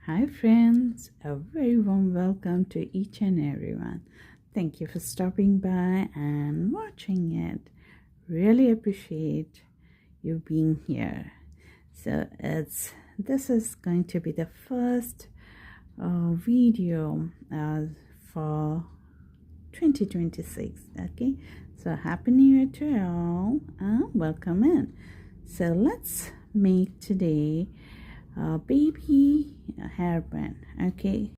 Hi friends, a very warm welcome to each and everyone. Thank you for stopping by and watching it. Really appreciate you being here. So this is going to be the first video for 2026. Okay, so happy new year to all. Welcome in. So let's make today a baby hairband. Okay,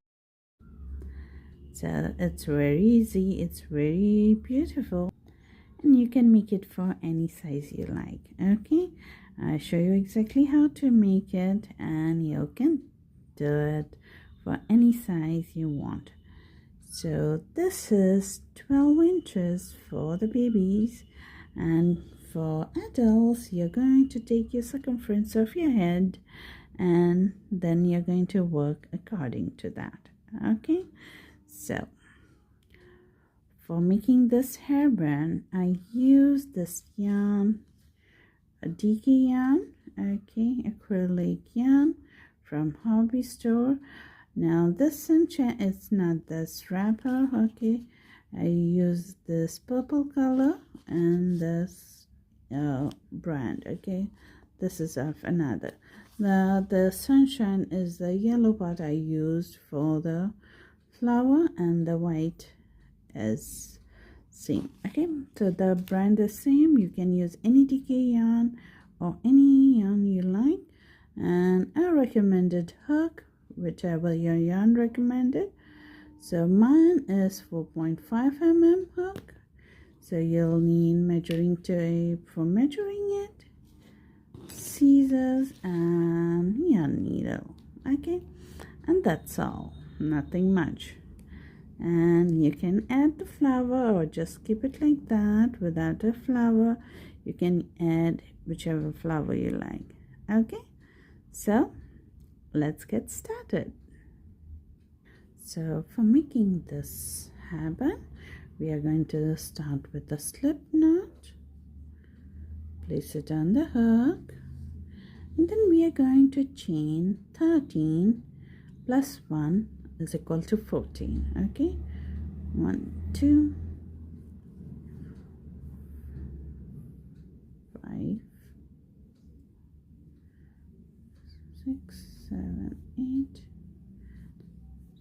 so it's very easy, it's very beautiful, and you can make it for any size you like. Okay, I'll show you exactly how to make it, and you can do it for any size you want. So this is 12 inches for the babies, and for adults you're going to take your circumference of your head and then you're going to work according to that. Okay, so for making this hairband I use this yarn, a DK yarn, okay, acrylic yarn from hobby store. Now this sunshine, it's not this wrapper. Okay, I use this purple color and this brand. Okay, this is of another. The sunshine is the yellow part I used for the flower, and the white is same. Okay, so the brand is same. You can use any DK yarn or any yarn you like, and I recommended hook, whichever your yarn recommended. So mine is 4.5 mm hook, so you'll need measuring tape for measuring it, scissors and yarn needle. Okay, and that's all, nothing much. And you can add the flower or just keep it like that without a flower. You can add whichever flower you like. Okay, so let's get started. So for making this hairband, we are going to start with the slip knot, place it on the hook, and then we are going to chain 13 plus 1 is equal to 14. Okay, 1 2 5 6 7 8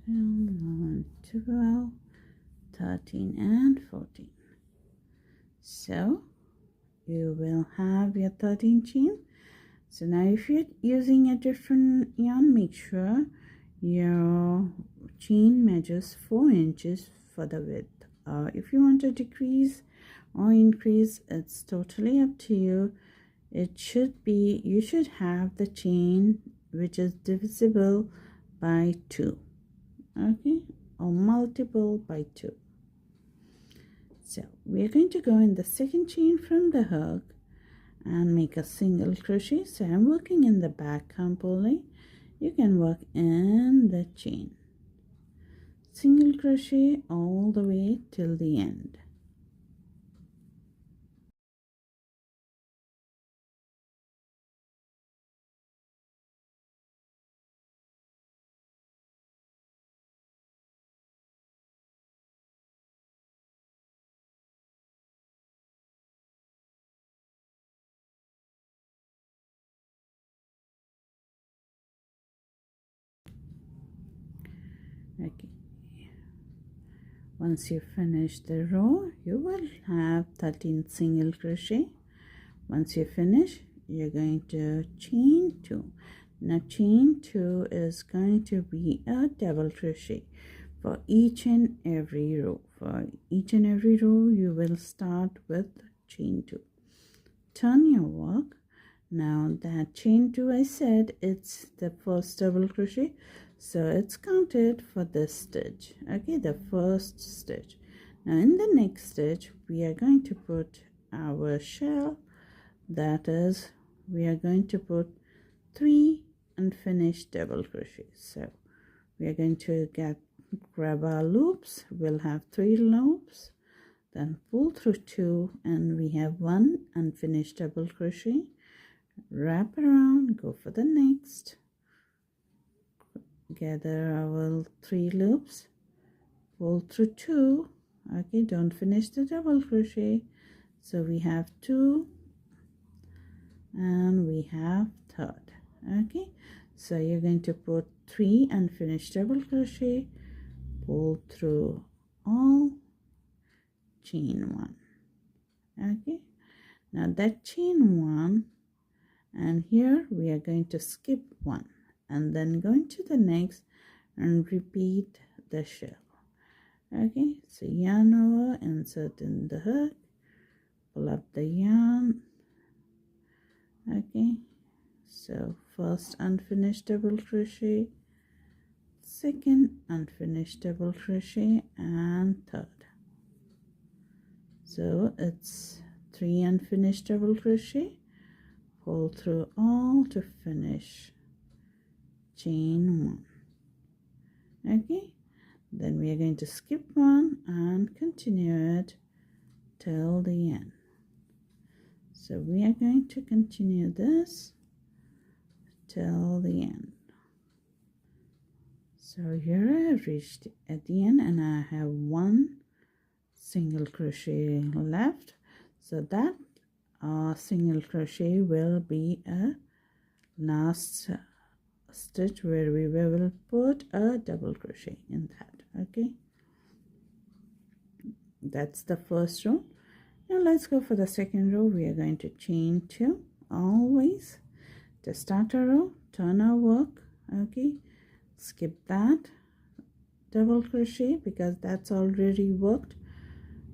10 11 12 13 and 14. So you will have your 13 chain. So now if you're using a different yarn, make sure your chain measures 4 inches for the width. If you want to decrease or increase, it's totally up to you. It should be, you should have the chain which is divisible by 2, okay, or multiple by 2. So we're going to go in the second chain from the hook and make a single crochet. So I'm working in the back hump only. You can work in the chain, single crochet all the way till the end. Okay, once you finish the row, you will have 13 single crochet. Once you finish, you're going to chain 2. Now chain 2 is going to be a double crochet for each and every row. For each and every row you will start with chain 2. Turn your work. Now that chain 2, I said it's the first double crochet, so it's counted for this stitch. Okay, the first stitch. Now in the next stitch we are going to put our shell, that is, we are going to put 3 unfinished double crochet. So we are going to grab our loops. We'll have 3 loops, then pull through 2, and we have 1 unfinished double crochet. Wrap around, go for the next, gather our 3 loops, pull through 2. Okay, don't finish the double crochet. So we have 2 and we have third. Okay, so you're going to put 3 unfinished double crochet, pull through all, chain 1. Okay, now that chain 1, and here we are going to skip 1 and then going to the next and repeat the shell. Okay, so yarn over, insert in the hook, pull up the yarn. Okay, so first unfinished double crochet, second unfinished double crochet, and third. So it's 3 unfinished double crochet, pull through all to finish chain 1. Okay, then we are going to skip 1 and continue it till the end. So we are going to continue this till the end. So here I have reached at the end and I have 1 single crochet left. So that single crochet will be a last stitch where we will put a double crochet in that. Okay, that's the first row. Now let's go for the second row. We are going to chain 2 always to start a row, turn our work. Okay, skip that double crochet because that's already worked.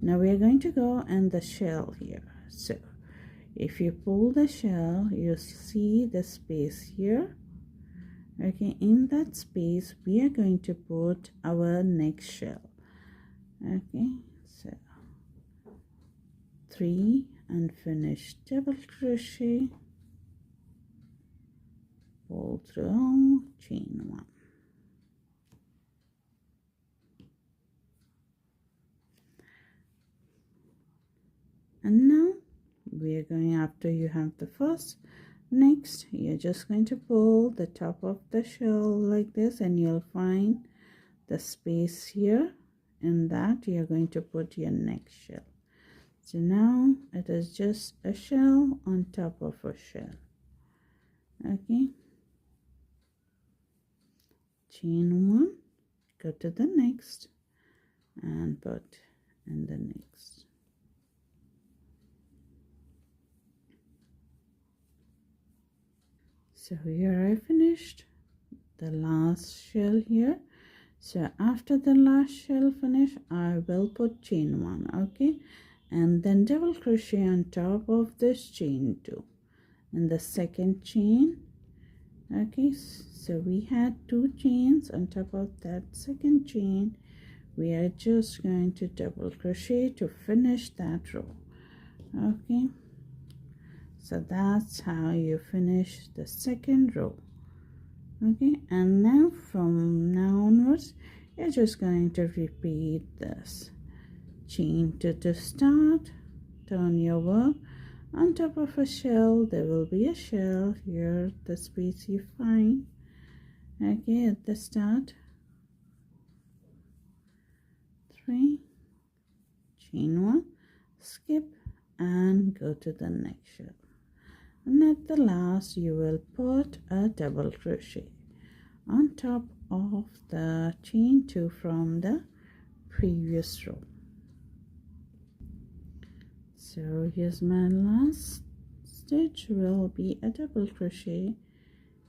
Now we are going to go and the shell here. So if you pull the shell, you see the space here. Okay, in that space we are going to put our next shell. Okay, so 3 unfinished double crochet, pull through, chain 1. And now we are going, after you have the first, next you're just going to pull the top of the shell like this and you'll find the space here. In that you're going to put your next shell. So now it is just a shell on top of a shell. Okay, chain 1, go to the next and put in the next. So here I finished the last shell here. So after the last shell finish, I will put chain 1. Okay, and then double crochet on top of this chain 2 in the second chain. Okay, so we had 2 chains on top of that second chain. We are just going to double crochet to finish that row. Okay, so that's how you finish the second row. Okay, and now from now onwards you're just going to repeat this. Chain 2 to start, turn your work. On top of a shell there will be a shell here, the space you find. Okay, at the start, 3, chain 1, skip and go to the next shell. And at the last you will put a double crochet on top of the chain 2 from the previous row. So here's my last stitch, will be a double crochet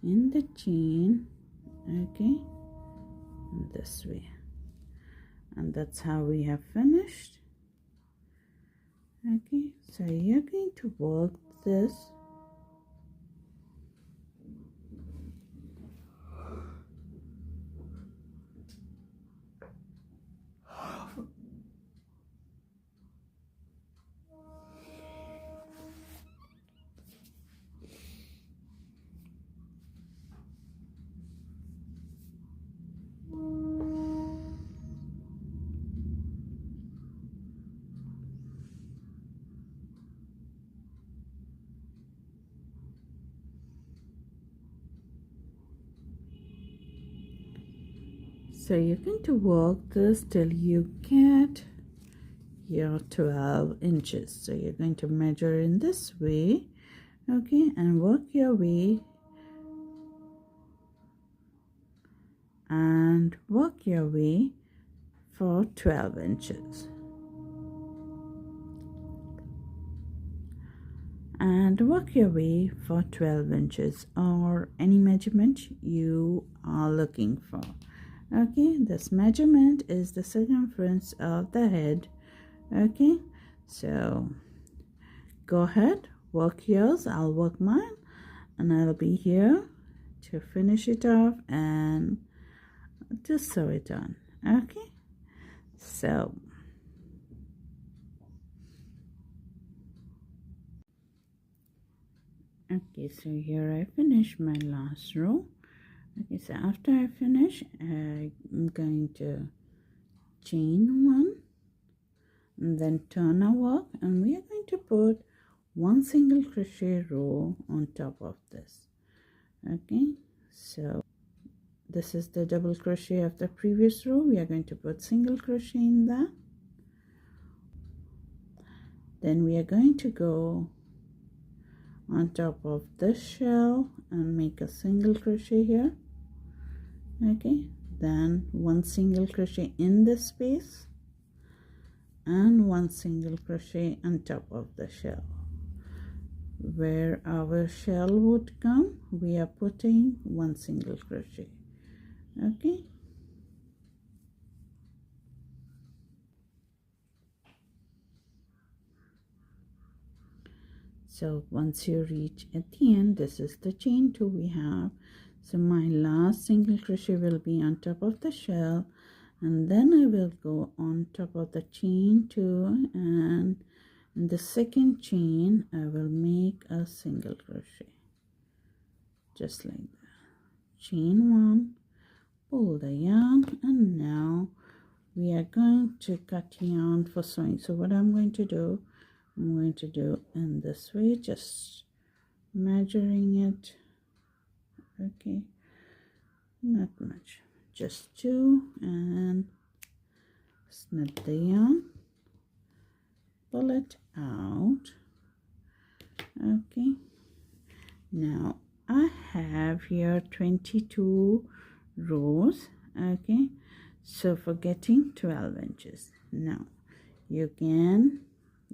in the chain. Okay, this way, and that's how we have finished. Okay, so you're going to work this So you're going to work this till you get your 12 inches. So you're going to measure in this way, okay, and work your way for 12 inches. And work your way for 12 inches or any measurement you are looking for. Okay, this measurement is the circumference of the head. Okay, so go ahead, work yours, I'll work mine, and I'll be here to finish it off and to sew it on. Okay, so okay, so here I finish my last row. Okay, so after I finish, I'm going to chain one and then turn our work, and we are going to put one single crochet row on top of this. Okay, so this is the double crochet of the previous row. We are going to put single crochet in that. Then we are going to go on top of this shell and make a single crochet here. Okay, then one single crochet in this space and one single crochet on top of the shell. Where our shell would come, we are putting one single crochet. Okay, so once you reach at the end, this is the chain 2 we have. So my last single crochet will be on top of the shell, and then I will go on top of the chain 2, and in the second chain I will make a single crochet just like that. Chain 1, pull the yarn, and now we are going to cut yarn for sewing. So what I'm going to do in this way, just measuring it. Okay, not much, just 2, and snip the yarn, pull it out. Okay, now I have here 22 rows. Okay, so for getting 12 inches, now you can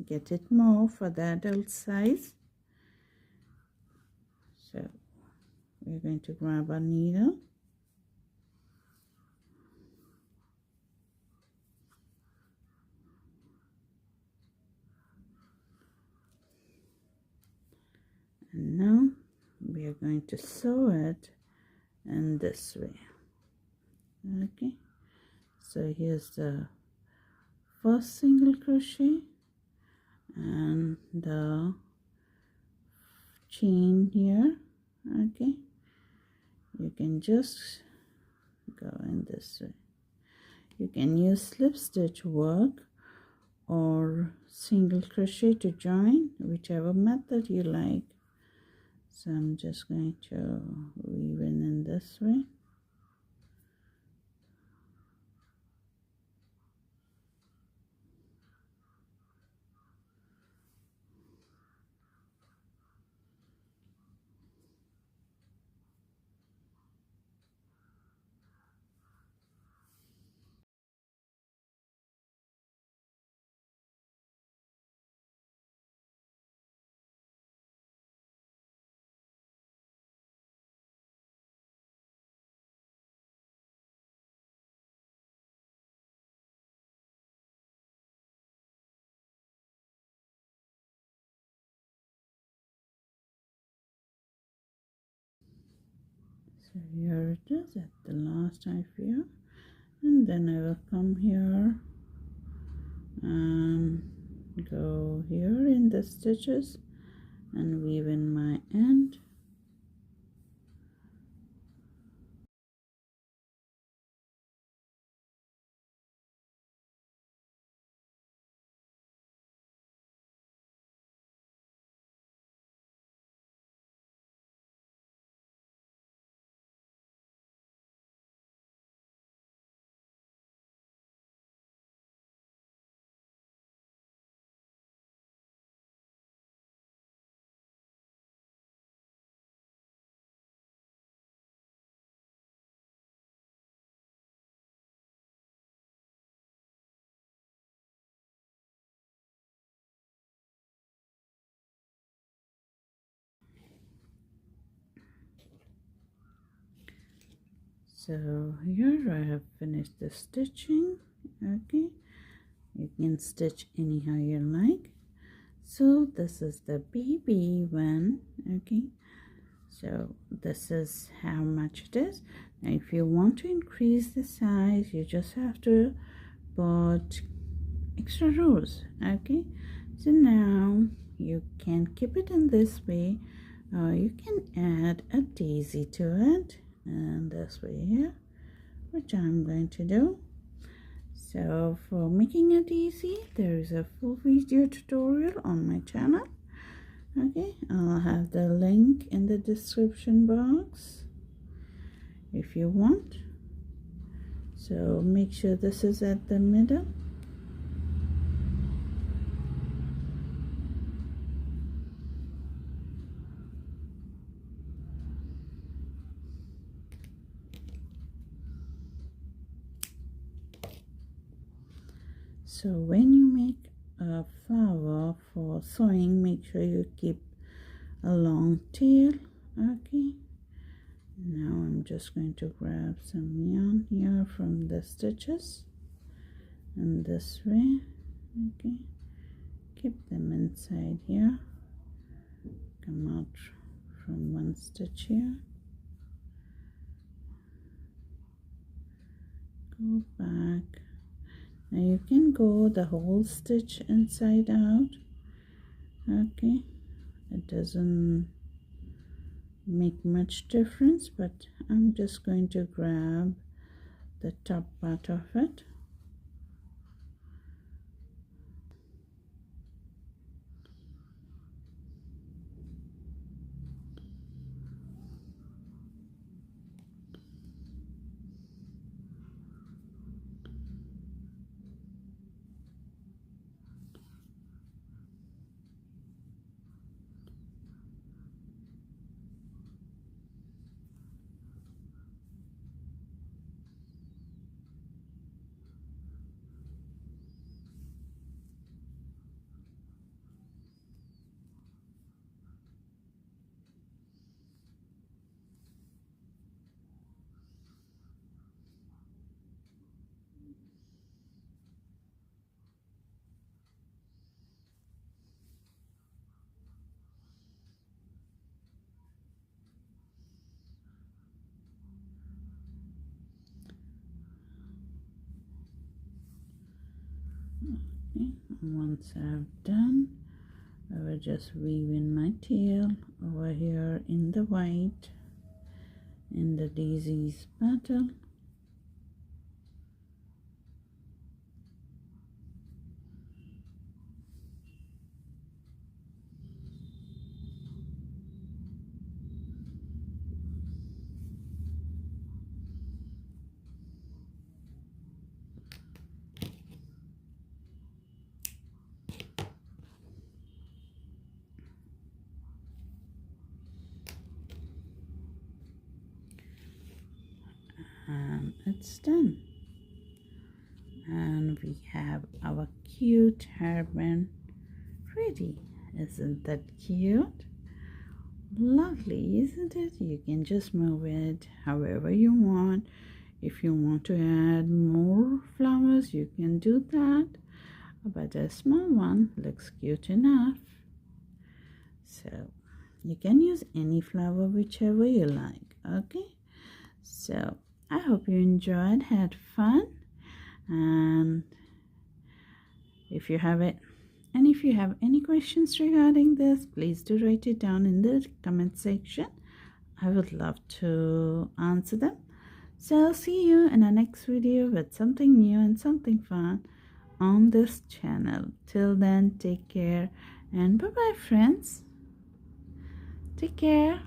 get it more for the adult size. So we're going to grab a needle, and now we are going to sew it in this way. Okay, so here's the first single crochet and the chain here. Okay, you can just go in this way. You can use slip stitch work or single crochet to join, whichever method you like. So I'm just going to weave in this way. So here it is at the last half here, and then I will come here and go here in the stitches and weave in my end. So here I have finished the stitching. Okay, you can stitch anyhow you like. So this is the baby one. Okay, so this is how much it is. Now if you want to increase the size, you just have to put extra rows. Okay, so now you can keep it in this way, or you can add a daisy to it, and this way here, which I'm going to do. So for making a daisy, there is a full video tutorial on my channel. Okay, I'll have the link in the description box if you want. So make sure this is at the middle. So when you make a flower for sewing, make sure you keep a long tail. Okay, now I'm just going to grab some yarn here from the stitches, and this way, okay, keep them inside here, come out from one stitch here, go back. Now you can go the whole stitch inside out. Okay, it doesn't make much difference, but I'm just going to grab the top part of it. Okay, once I've done, I will just weave in my tail over here in the white, in the daisy's petal. And it's done, and we have our cute hairband ready. Isn't that cute? Lovely, isn't it? You can just move it however you want. If you want to add more flowers, you can do that, but a small one looks cute enough. So you can use any flower, whichever you like. Okay, so I hope you enjoyed, had fun, and if you have any questions regarding this, please do write it down in the comment section. I would love to answer them. So I'll see you in our next video with something new and something fun on this channel. Till then, take care, and bye bye friends. Take care.